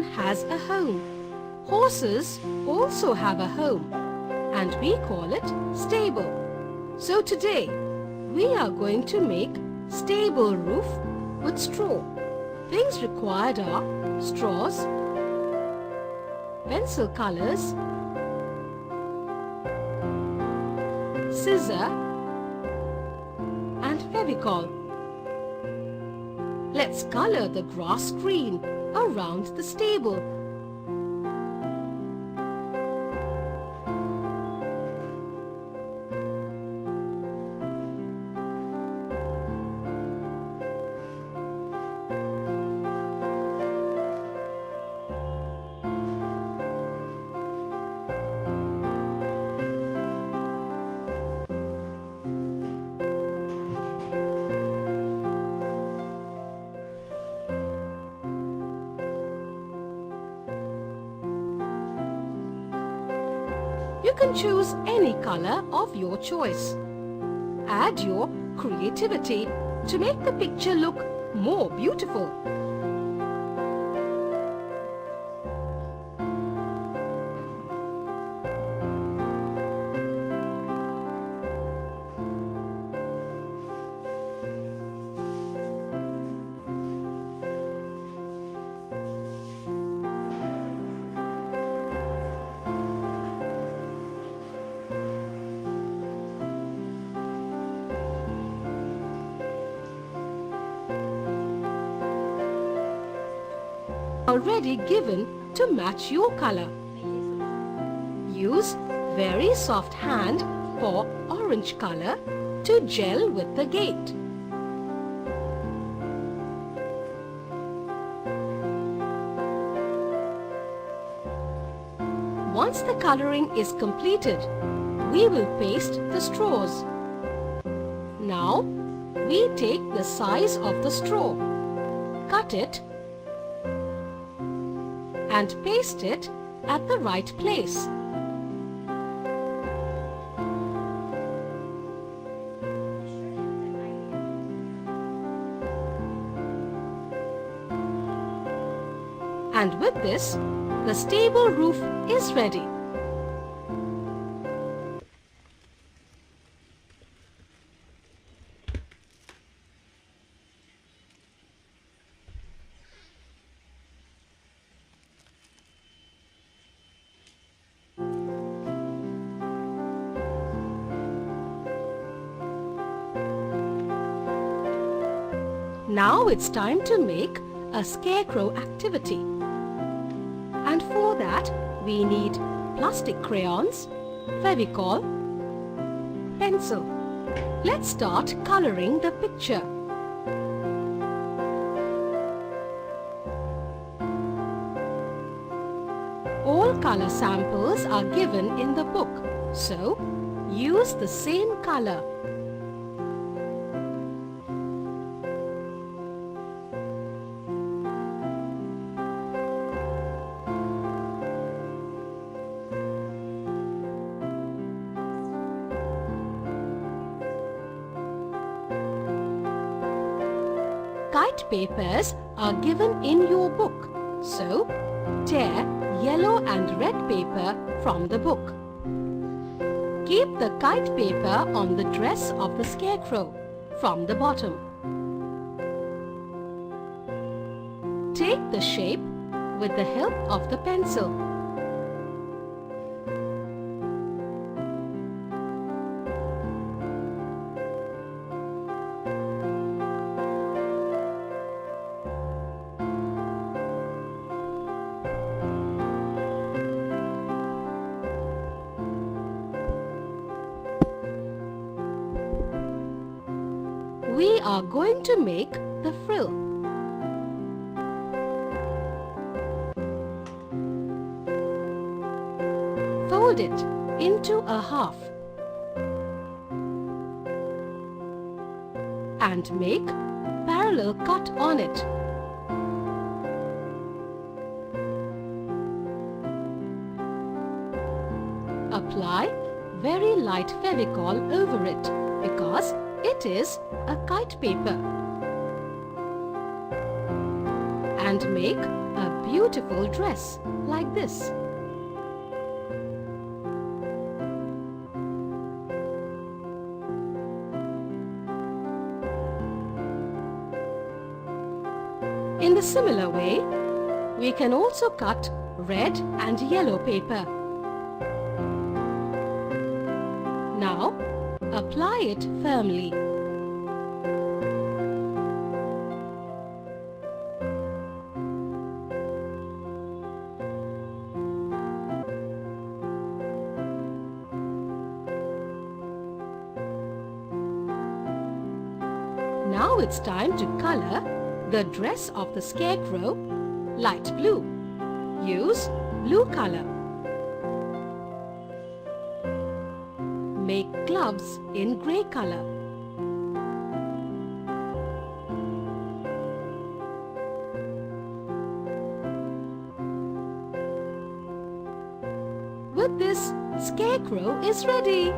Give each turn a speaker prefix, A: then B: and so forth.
A: Everyone has a home. Horses also have a home, and we call it stable. So today, we are going to make stable roof with straw. Things required are straws, pencil colors, scissor and Fevicol. Let's color the grass green around the stable. You can choose any color of your choice. Add your creativity to make the picture look more beautiful. Already given to match your color. Use very soft hand for orange color to gel with the gate. Once the coloring is completed, we will paste the straws. Now, we take the size of the straw, cut it and paste it at the right place. And with this, the stable roof is ready. Now it's time to make a scarecrow activity. And for that, we need plastic crayons, Fevicol, pencil. Let's start coloring the picture. All color samples are given in the book, so use the same color. Kite papers are given in your book, so tear yellow and red paper from the book. Keep the kite paper on the dress of the scarecrow from the bottom. Take the shape with the help of the pencil. We are going to make the frill. Fold it into a half and make parallel cut on it. Apply very light Fevicol over it because it is a kite paper. And make a beautiful dress like this. In the similar way, we can also cut red and yellow paper. Now, apply it firmly. Now it's time to color the dress of the scarecrow light blue. Use blue color. Make gloves in grey color. With this, scarecrow is ready.